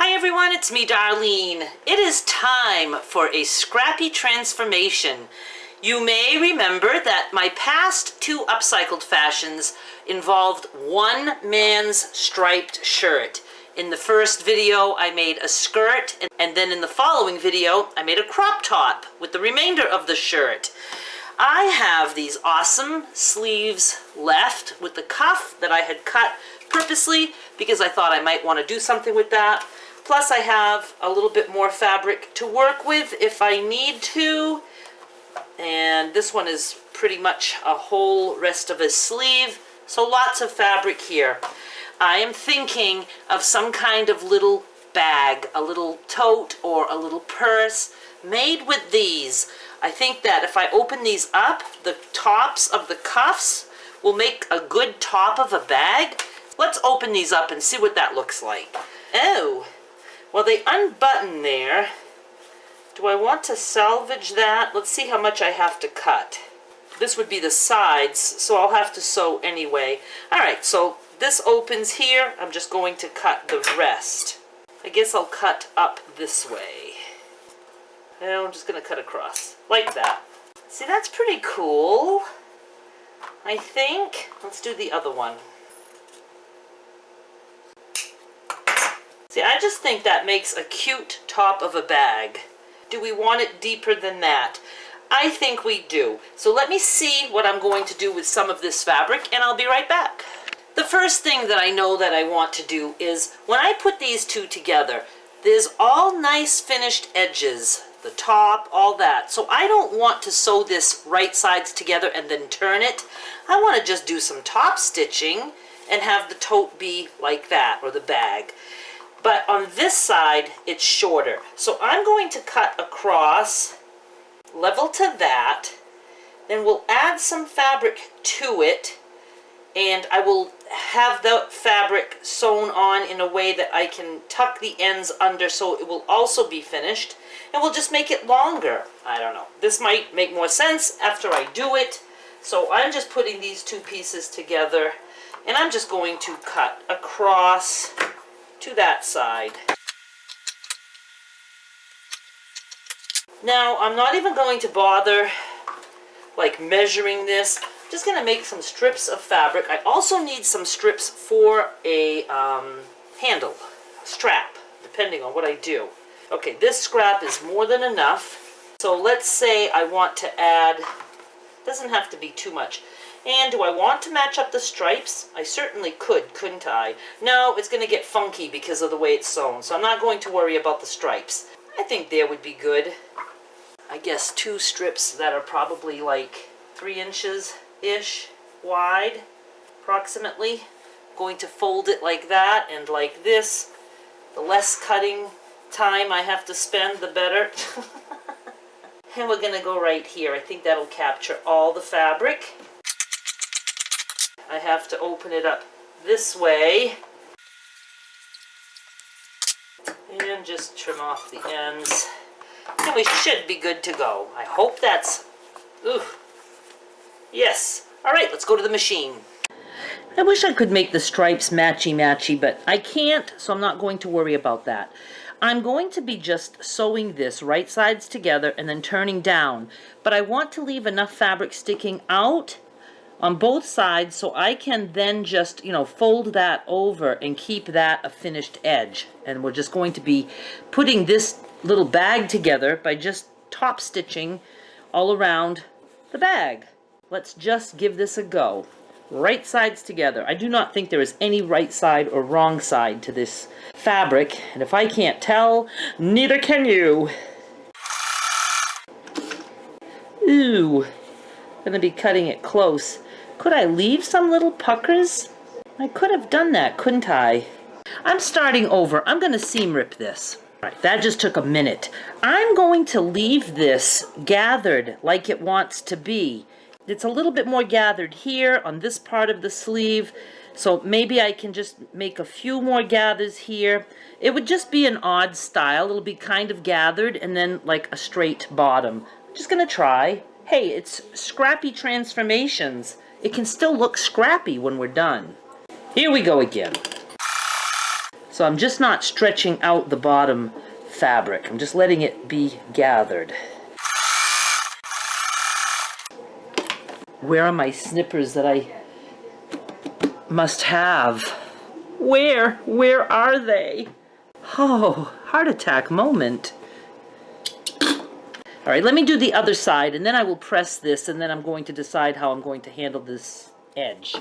Hi everyone, it's me Darlene. It is time for a Scrappy transformation. You may remember that my past two upcycled fashions involved one man's striped shirt. In the first video I made a skirt, and then in the following video I made a crop top with the remainder of the shirt. I have these awesome sleeves left with the cuff that I had cut purposely because I thought I might want to do something with that. Plus I have a little bit more fabric to work with if I need to. And this one is pretty much a whole rest of a sleeve. So lots of fabric here. I am thinking of some kind of little bag, a little tote or a little purse made with these. I think that if I open these up, the tops of the cuffs will make a good top of a bag. Let's open these up and see what that looks like. Oh, well, they unbutton there. Do I want to salvage that? Let's see how much I have to cut. This would be the sides, so I'll have to sew anyway. Alright, so this opens here. I'm just going to cut the rest. I guess I'll cut up this way. And I'm just going to cut across, like that. See, that's pretty cool, I think. Let's do the other one. See, I just think that makes a cute top of a bag. Do we want it deeper than that? I think we do. So let me see what I'm going to do with some of this fabric, and I'll be right back. The first thing that I know that I want to do is, when I put these two together, there's all nice finished edges, the top, all that. So I don't want to sew this right sides together and then turn it. I want to just do some top stitching and have the tote be like that, or the bag. But on this side, it's shorter. So I'm going to cut across, level to that, then we'll add some fabric to it, and I will have the fabric sewn on in a way that I can tuck the ends under so it will also be finished, and we'll just make it longer. I don't know. This might make more sense after I do it. So I'm just putting these two pieces together, and I'm just going to cut across to that side. Now, I'm not even going to bother like measuring this. I'm just going to make some strips of fabric. I also need some strips for a handle, strap, depending on what I do. Okay, this scrap is more than enough. So let's say I want to add, doesn't have to be too much. And do I want to match up the stripes? I certainly could, couldn't I? No, it's going to get funky because of the way it's sewn, so I'm not going to worry about the stripes. I think there would be good. I guess two strips that are probably like 3 inches-ish wide, approximately. I'm going to fold it like that and like this. The less cutting time I have to spend, the better. And we're going to go right here. I think that'll capture all the fabric. I have to open it up this way and just trim off the ends, and we should be good to go. I hope that's, ooh, yes. All right, let's go to the machine. I wish I could make the stripes matchy-matchy, but I can't, so I'm not going to worry about that. I'm going to be just sewing this right sides together and then turning down, but I want to leave enough fabric sticking out on both sides so I can then just, fold that over and keep that a finished edge. And we're just going to be putting this little bag together by just top stitching all around the bag. Let's just give this a go. Right sides together. I do not think there is any right side or wrong side to this fabric, and if I can't tell, neither can you. Ooh, I'm going to be cutting it close. Could I leave some little puckers? I could have done that, couldn't I? I'm starting over. I'm going to seam rip this. All right, that just took a minute. I'm going to leave this gathered like it wants to be. It's a little bit more gathered here on this part of the sleeve, so maybe I can just make a few more gathers here. It would just be an odd style. It'll be kind of gathered and then like a straight bottom. I'm just going to try. Hey, it's Scrappy transformations. It can still look scrappy when we're done. Here we go again. So So I'm just not stretching out the bottom fabric. I'm just letting it be gathered. Where are my snippers that I must have? Where are they? Oh, heart attack moment. All right, let me do the other side, and then I will press this, and then I'm going to decide how I'm going to handle this edge.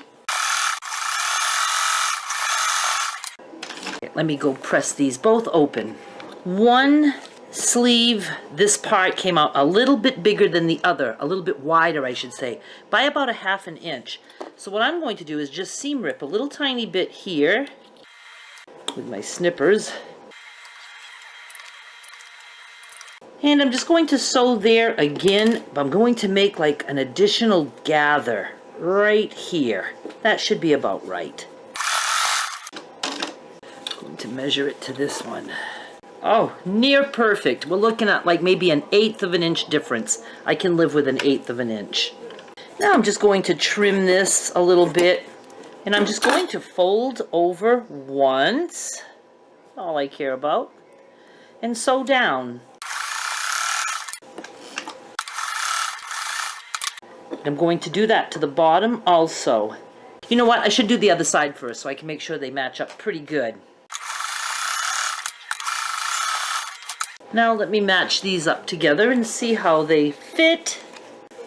Okay, let me go press these both open. One sleeve, this part came out a little bit bigger than the other, a little bit wider, I should say, by about 1/2 inch. So what I'm going to do is just seam rip a little tiny bit here with my snippers. And I'm just going to sew there again, but I'm going to make like an additional gather right here. That should be about right. I'm going to measure it to this one. Oh, near perfect. We're looking at like maybe an 1/8 inch difference. I can live with an 1/8 inch. Now I'm just going to trim this a little bit, and I'm just going to fold over once, all I care about, and sew down. I'm going to do that to the bottom also. You know what? I should do the other side first so I can make sure they match up pretty good. Now let me match these up together and see how they fit.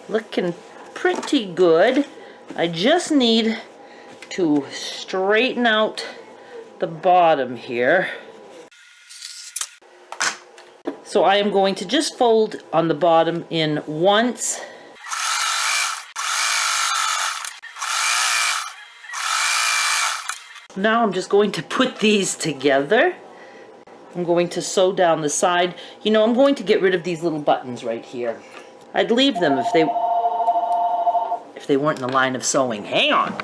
Looking pretty good. I just need to straighten out the bottom here. So I am going to just fold on the bottom in once. Now I'm just going to put these together. I'm going to sew down the side. You know, I'm going to get rid of these little buttons right here. I'd leave them if they weren't in the line of sewing. Hang on.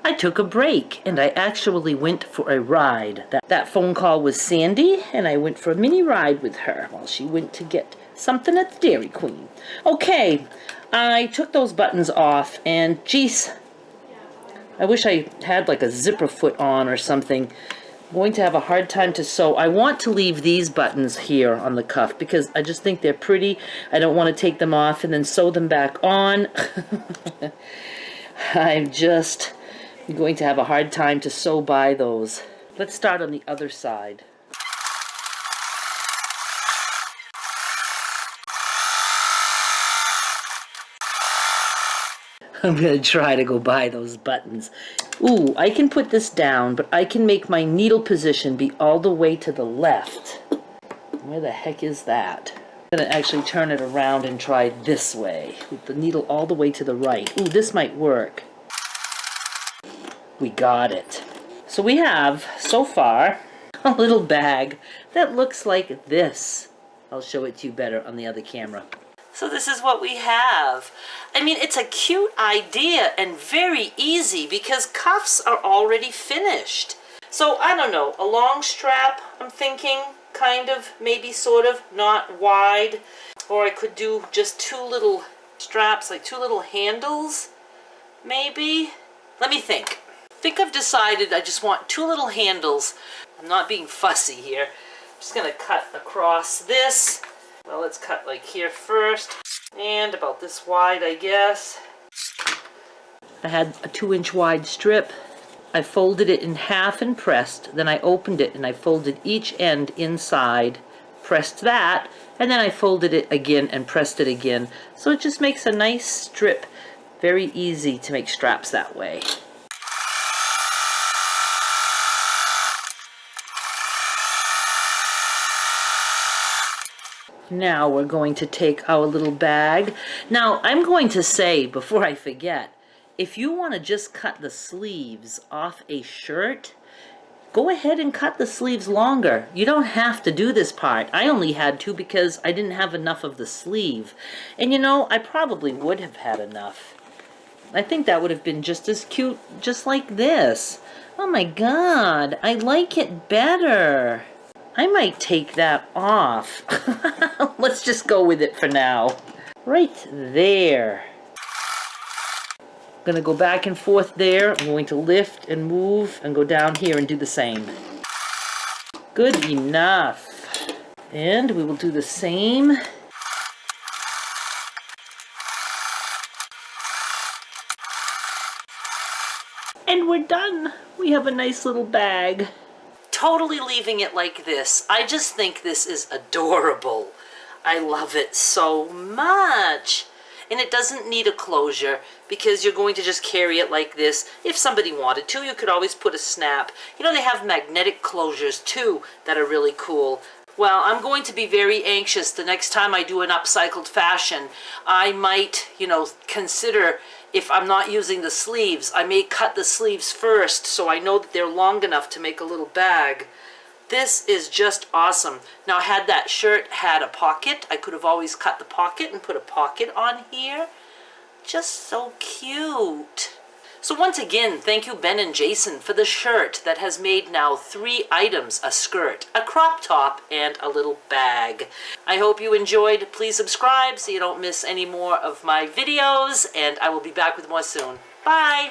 I took a break and I actually went for a ride. That phone call was Sandy, and I went for a mini ride with her while she went to get something at the Dairy Queen. Okay, I took those buttons off, and geez, I wish I had like a zipper foot on or something. I'm going to have a hard time to sew. I want to leave these buttons here on the cuff because I just think they're pretty. I don't want to take them off and then sew them back on. I'm just going to have a hard time to sew by those. Let's start on the other side. I'm going to try to go by those buttons. Ooh, I can put this down, but I can make my needle position be all the way to the left. Where the heck is that? I'm going to actually turn it around and try this way, with the needle all the way to the right. Ooh, this might work. We got it. So we have, so far, a little bag that looks like this. I'll show it to you better on the other camera. So this is what we have. I mean, it's a cute idea and very easy because cuffs are already finished. So I don't know, a long strap, I'm thinking, kind of, maybe sort of, not wide. Or I could do just 2 little straps, like 2 little handles, maybe. Let me think. I think I've decided I just want 2 little handles. I'm not being fussy here. I'm just gonna cut across this. Well, let's cut like here first, and about this wide, I guess. I had a 2-inch wide strip. I folded it in half and pressed, then I opened it and I folded each end inside, pressed that, and then I folded it again and pressed it again. So it just makes a nice strip. Very easy to make straps that way. Now we're going to take our little bag. Now I'm going to say, before I forget, if you want to just cut the sleeves off a shirt, go ahead and cut the sleeves longer. You don't have to do this part. I only had to because I didn't have enough of the sleeve. And you know, I probably would have had enough. I think that would have been just as cute, just like this. Oh my God, I like it better. I might take that off. Let's just go with it for now. Right there. I'm going to go back and forth there. I'm going to lift and move and go down here and do the same. Good enough. And we will do the same. And we're done. We have a nice little bag. Totally leaving it like this. I just think this is adorable. I love it so much. And it doesn't need a closure because you're going to just carry it like this. If somebody wanted to, you could always put a snap. You know, they have magnetic closures too that are really cool. Well, I'm going to be very anxious the next time I do an upcycled fashion. I might, consider, if I'm not using the sleeves, I may cut the sleeves first so I know that they're long enough to make a little bag. This is just awesome. Now, had that shirt had a pocket, I could have always cut the pocket and put a pocket on here. Just so cute. So once again, thank you Ben and Jason for the shirt that has made now 3 items: a skirt, a crop top, and a little bag. I hope you enjoyed. Please subscribe so you don't miss any more of my videos, and I will be back with more soon. Bye!